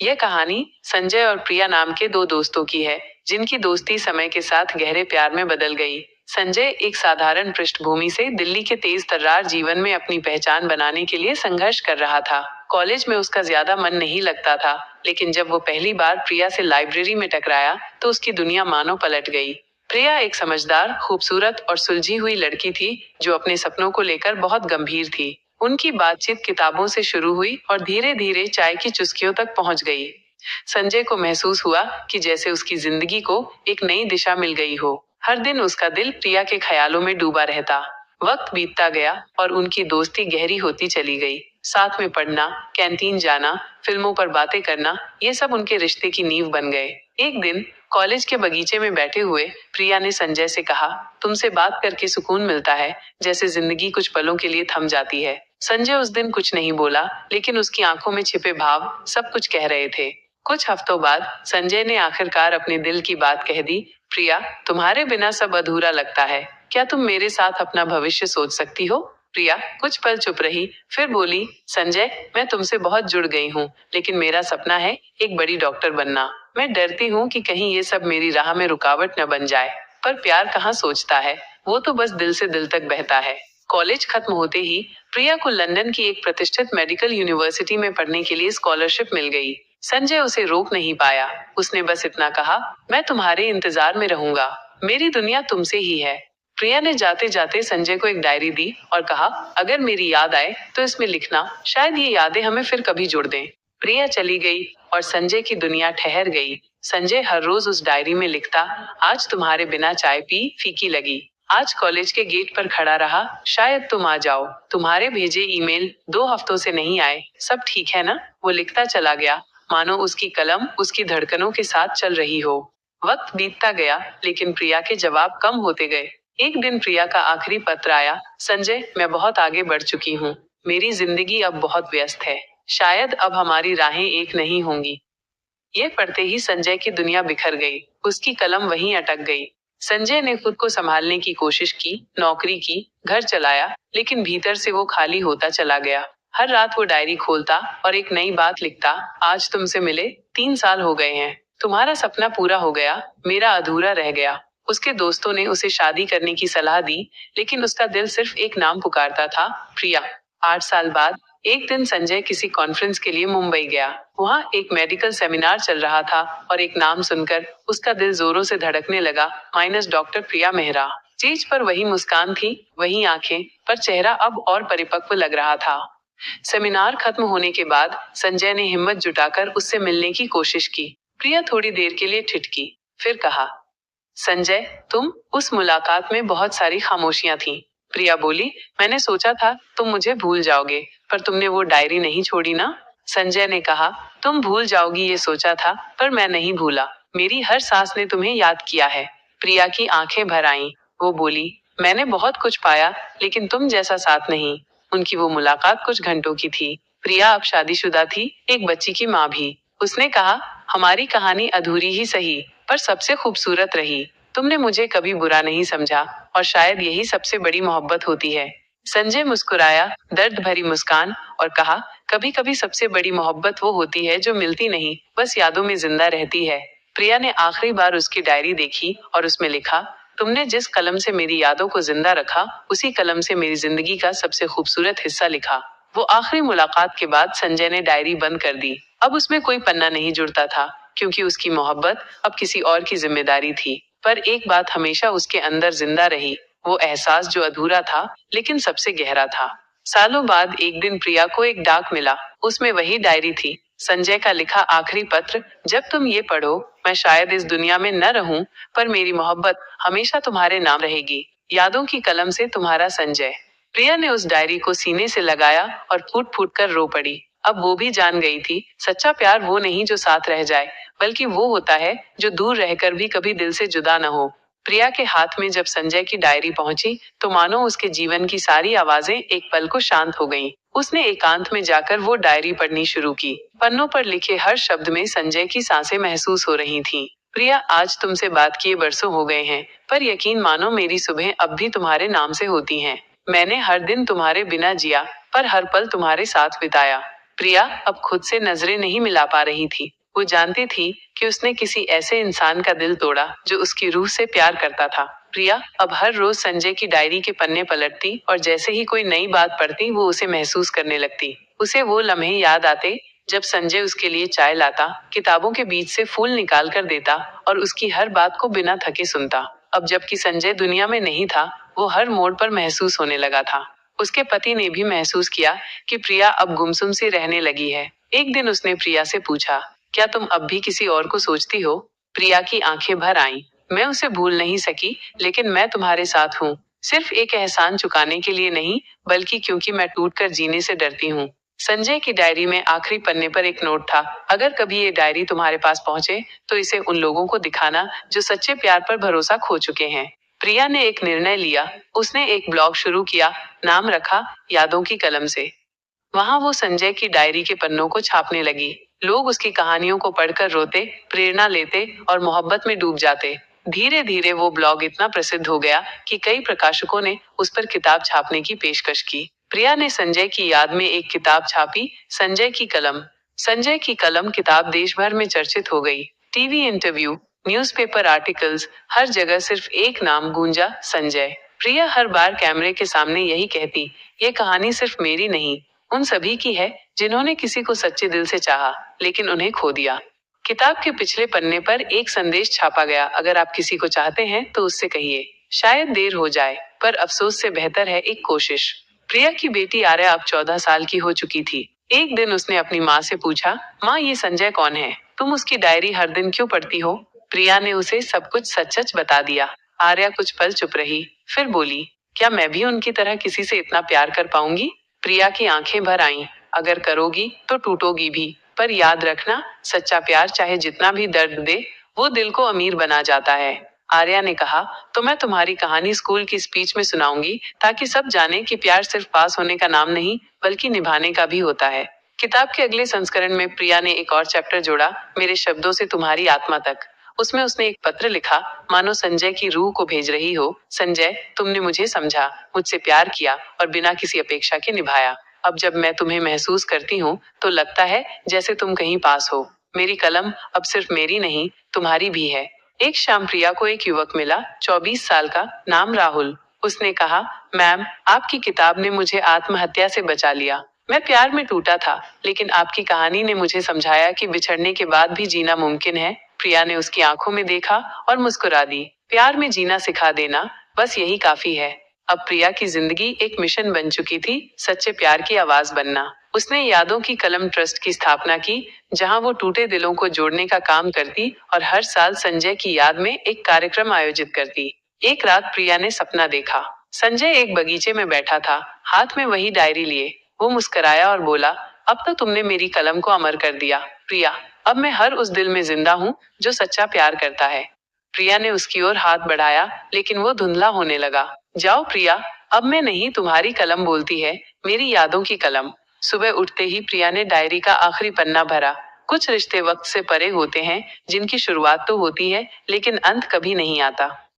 यह कहानी संजय और प्रिया नाम के दो दोस्तों की है, जिनकी दोस्ती समय के साथ गहरे प्यार में बदल गई। संजय एक साधारण पृष्ठभूमि से दिल्ली के तेज तर्रार जीवन में अपनी पहचान बनाने के लिए संघर्ष कर रहा था। कॉलेज में उसका ज्यादा मन नहीं लगता था, लेकिन जब वो पहली बार प्रिया से लाइब्रेरी में टकराया तो उसकी दुनिया मानो पलट गई। प्रिया एक समझदार, खूबसूरत और सुलझी हुई लड़की थी, जो अपने सपनों को लेकर बहुत गंभीर थी। उनकी बातचीत किताबों से शुरू हुई और धीरे धीरे चाय की चुस्कियों तक पहुंच गई। संजय को महसूस हुआ कि जैसे उसकी जिंदगी को एक नई दिशा मिल गई हो। हर दिन उसका दिल प्रिया के ख्यालों में डूबा रहता। वक्त बीतता गया और उनकी दोस्ती गहरी होती चली गई। साथ में पढ़ना, कैंटीन जाना, फिल्मों पर बातें करना, ये सब उनके रिश्ते की नींव बन गए। एक दिन कॉलेज के बगीचे में बैठे हुए प्रिया ने संजय से कहा, तुमसे बात करके सुकून मिलता है, जैसे जिंदगी कुछ पलों के लिए थम जाती है। संजय उस दिन कुछ नहीं बोला, लेकिन उसकी आंखों में छिपे भाव सब कुछ कह रहे थे। कुछ हफ्तों बाद संजय ने आखिरकार अपने दिल की बात कह दी, प्रिया, तुम्हारे बिना सब अधूरा लगता है। क्या तुम मेरे साथ अपना भविष्य सोच सकती हो? प्रिया कुछ पल चुप रही, फिर बोली, संजय, मैं तुमसे बहुत जुड़ गई हूँ, लेकिन मेरा सपना है एक बड़ी डॉक्टर बनना। मैं डरती हूँ कि कहीं ये सब मेरी राह में रुकावट न बन जाए। पर प्यार कहाँ सोचता है, वो तो बस दिल से दिल तक बहता है। कॉलेज खत्म होते ही प्रिया को लंदन की एक प्रतिष्ठित मेडिकल यूनिवर्सिटी में पढ़ने के लिए स्कॉलरशिप मिल गई। संजय उसे रोक नहीं पाया। उसने बस इतना कहा, मैं तुम्हारे इंतजार में रहूंगा, मेरी दुनिया तुमसे ही है। प्रिया ने जाते जाते संजय को एक डायरी दी और कहा, अगर मेरी याद आए तो इसमें लिखना, शायद ये यादें हमें फिर कभी जोड़ दें। प्रिया चली गई और संजय की दुनिया ठहर गई। संजय हर रोज उस डायरी में लिखता, आज तुम्हारे बिना चाय पी फीकी लगी, आज कॉलेज के गेट पर खड़ा रहा, शायद तुम आ जाओ, तुम्हारे भेजे ईमेल 2 हफ्तों से नहीं आए, सब ठीक है ना? वो लिखता चला गया, मानो उसकी कलम उसकी धड़कनों के साथ चल रही हो। वक्त बीतता गया, लेकिन प्रिया के जवाब कम होते गए। एक दिन प्रिया का आखिरी पत्र आया, संजय, मैं बहुत आगे बढ़ चुकी हूँ, मेरी जिंदगी अब बहुत व्यस्त है, शायद अब हमारी राहें एक नहीं होंगी। ये पढ़ते ही संजय की दुनिया बिखर गई, उसकी कलम वहीं अटक गई। संजय ने खुद को संभालने की कोशिश की, नौकरी की, घर चलाया, लेकिन भीतर से वो खाली होता चला गया। हर रात वो डायरी खोलता और एक नई बात लिखता, आज तुमसे मिले 3 साल हो गए हैं, तुम्हारा सपना पूरा हो गया, मेरा अधूरा रह गया। उसके दोस्तों ने उसे शादी करने की सलाह दी, लेकिन उसका दिल सिर्फ एक नाम पुकारता था, प्रिया। 8 साल बाद एक दिन संजय किसी कॉन्फ्रेंस के लिए मुंबई गया। वहाँ एक मेडिकल सेमिनार चल रहा था और एक नाम सुनकर उसका दिल जोरों से धड़कने लगा, माइनस डॉक्टर प्रिया मेहरा। स्टेज पर वही मुस्कान थी, वही आंखें, पर चेहरा अब और परिपक्व लग रहा था। सेमिनार खत्म होने के बाद संजय ने हिम्मत जुटाकर उससे मिलने की कोशिश की। प्रिया थोड़ी देर के लिए ठिठकी, फिर कहा, संजय, तुम। उस मुलाकात में बहुत सारी खामोशियां थीं। प्रिया बोली, मैंने सोचा था तुम मुझे भूल जाओगे, पर तुमने वो डायरी नहीं छोड़ी ना? संजय ने कहा, तुम भूल जाओगी ये सोचा था, पर मैं नहीं भूला, मेरी हर सांस ने तुम्हें याद किया है। प्रिया की आंखें भर आईं। वो बोली, मैंने बहुत कुछ पाया, लेकिन तुम जैसा साथ नहीं। उनकी वो मुलाकात कुछ घंटों की थी। प्रिया अब शादीशुदा थी, एक बच्ची की माँ भी। उसने कहा, हमारी कहानी अधूरी ही सही, पर सबसे खूबसूरत रही। तुमने मुझे कभी बुरा नहीं समझा, और शायद यही सबसे बड़ी मोहब्बत होती है। संजय मुस्कुराया, दर्द भरी मुस्कान, और कहा, कभी कभी सबसे बड़ी मोहब्बत वो होती है जो मिलती नहीं, बस यादों में जिंदा रहती है। प्रिया ने आखिरी बार उसकी डायरी देखी और उसमें लिखा, तुमने जिस कलम से मेरी यादों को जिंदा रखा, उसी कलम से मेरी जिंदगी का सबसे खूबसूरत हिस्सा लिखा। वो आखिरी मुलाकात के बाद संजय ने डायरी बंद कर दी। अब उसमें कोई पन्ना नहीं जुड़ता था, क्योंकि उसकी मोहब्बत अब किसी और की जिम्मेदारी थी। पर एक बात हमेशा उसके अंदर जिंदा रही, वो एहसास जो अधूरा था, लेकिन सबसे गहरा था। सालों बाद एक दिन प्रिया को एक डाक मिला। उसमें वही डायरी थी, संजय का लिखा आखिरी पत्र, जब तुम ये पढ़ो, मैं शायद इस दुनिया में न रहूं, पर मेरी मोहब्बत हमेशा तुम्हारे नाम रहेगी। यादों की कलम से तुम्हारा संजय। प्रिया ने उस डायरी को सीने से लगाया और फूट फूट कर रो पड़ी। अब वो भी जान गई थी, सच्चा प्यार वो नहीं जो साथ रह जाए, बल्कि वो होता है जो दूर रहकर भी कभी दिल से जुदा न हो। प्रिया के हाथ में जब संजय की डायरी पहुंची, तो मानो उसके जीवन की सारी आवाजें एक पल को शांत हो गईं। उसने एकांत में जाकर वो डायरी पढ़नी शुरू की। पन्नों पर लिखे हर शब्द में संजय की सांसें महसूस हो रही थीं। प्रिया, आज तुमसे बात किए बरसों हो गए हैं, पर यकीन मानो मेरी सुबह अब भी तुम्हारे नाम से होती हैं। मैंने हर दिन तुम्हारे बिना जिया, पर हर पल तुम्हारे साथ बिताया। प्रिया अब खुद से नजरें नहीं मिला पा रही थी। वो जानती थी कि उसने किसी ऐसे इंसान का दिल तोड़ा जो उसकी रूह से प्यार करता था। प्रिया अब हर रोज संजय की डायरी के पन्ने पलटती और जैसे ही कोई नई बात पढ़ती वो उसे महसूस करने लगती। उसे वो लम्हे याद आते जब संजय उसके लिए चाय लाता, किताबों के बीच से फूल निकाल कर देता और उसकी हर बात को बिना थके सुनता। अब जबकि संजय दुनिया में नहीं था, वो हर मोड़ पर महसूस होने लगा था। उसके पति ने भी महसूस किया कि प्रिया अब गुमसुम सी रहने लगी है। एक दिन उसने प्रिया से पूछा, क्या तुम अब भी किसी और को सोचती हो? प्रिया की आंखें भर आईं। मैं उसे भूल नहीं सकी, लेकिन मैं तुम्हारे साथ हूँ। सिर्फ एक एहसान चुकाने के लिए नहीं, बल्कि क्योंकि मैं टूटकर जीने से डरती हूँ। संजय की डायरी में आखिरी पन्ने पर एक नोट था, अगर कभी ये डायरी तुम्हारे पास पहुंचे तो इसे उन लोगों को दिखाना जो सच्चे प्यार पर भरोसा खो चुके हैं। प्रिया ने एक निर्णय लिया। उसने एक ब्लॉग शुरू किया, नाम रखा यादों की कलम से। वहां वो संजय की डायरी के पन्नों को छापने लगी। लोग उसकी कहानियों को पढ़कर रोते, प्रेरणा लेते और मोहब्बत में डूब जाते। धीरे धीरे वो ब्लॉग इतना प्रसिद्ध हो गया कि कई प्रकाशकों ने उस पर किताब छापने की पेशकश की। प्रिया ने संजय की याद में एक किताब छापी, संजय की कलम। संजय की कलम किताब देश भर में चर्चित हो गई। टीवी इंटरव्यू, न्यूज़पेपर आर्टिकल्स, हर जगह सिर्फ एक नाम गूंजा, संजय। प्रिया हर बार कैमरे के सामने यही कहती, ये कहानी सिर्फ मेरी नहीं, उन सभी की है जिन्होंने किसी को सच्चे दिल से चाहा, लेकिन उन्हें खो दिया। किताब के पिछले पन्ने पर एक संदेश छापा गया, अगर आप किसी को चाहते हैं तो उससे कहिए, शायद देर हो जाए, पर अफसोस से बेहतर है एक कोशिश। प्रिया की बेटी आर्या अब 14 साल की हो चुकी थी। एक दिन उसने अपनी माँ से पूछा, माँ ये संजय कौन है? तुम उसकी डायरी हर दिन क्यों पढ़ती हो? प्रिया ने उसे सब कुछ सच सच बता दिया। आर्या कुछ पल चुप रही, फिर बोली, क्या मैं भी उनकी तरह किसी से इतना प्यार कर पाऊंगी? प्रिया की आंखें भर आईं। अगर करोगी तो टूटोगी भी, पर याद रखना, सच्चा प्यार चाहे जितना भी दर्द दे, वो दिल को अमीर बना जाता है। आर्या ने कहा, तो मैं तुम्हारी कहानी स्कूल की स्पीच में सुनाऊंगी, ताकि सब जाने कि प्यार सिर्फ पास होने का नाम नहीं, बल्कि निभाने का भी होता है। किताब के अगले संस्करण में प्रिया ने एक और चैप्टर जोड़ा, मेरे शब्दों से तुम्हारी आत्मा तक। उसमें उसने एक पत्र लिखा, मानो संजय की रूह को भेज रही हो। संजय, तुमने मुझे समझा, मुझसे प्यार किया और बिना किसी अपेक्षा के निभाया। अब जब मैं तुम्हें महसूस करती हूँ तो लगता है जैसे तुम कहीं पास हो। मेरी कलम अब सिर्फ मेरी नहीं, तुम्हारी भी है। एक शाम प्रिया को एक युवक मिला, 24 साल का, नाम राहुल। उसने कहा, मैम, आपकी किताब ने मुझे आत्महत्या से बचा लिया। मैं प्यार में टूटा था, लेकिन आपकी कहानी ने मुझे समझाया कि बिछड़ने के बाद भी जीना मुमकिन है। प्रिया ने उसकी आंखों में देखा और मुस्कुरा दी। प्यार में जीना सिखा देना, बस यही काफी है। अब प्रिया की जिंदगी एक मिशन बन चुकी थी, सच्चे प्यार की आवाज बनना। उसने यादों की कलम ट्रस्ट की स्थापना की, जहां वो टूटे दिलों को जोड़ने का काम करती और हर साल संजय की याद में एक कार्यक्रम आयोजित करती। एक रात प्रिया ने सपना देखा। संजय एक बगीचे में बैठा था, हाथ में वही डायरी लिए। वो मुस्कुराया और बोला, अब तो तुमने मेरी कलम को अमर कर दिया, प्रिया। अब मैं हर उस दिल में जिंदा हूँ जो सच्चा प्यार करता है। प्रिया ने उसकी ओर हाथ बढ़ाया, लेकिन वो धुंधला होने लगा। जाओ प्रिया, अब मैं नहीं, तुम्हारी कलम बोलती है, मेरी यादों की कलम। सुबह उठते ही प्रिया ने डायरी का आखिरी पन्ना भरा। कुछ रिश्ते वक्त से परे होते हैं, जिनकी शुरुआत तो होती है, लेकिन अंत कभी नहीं आता।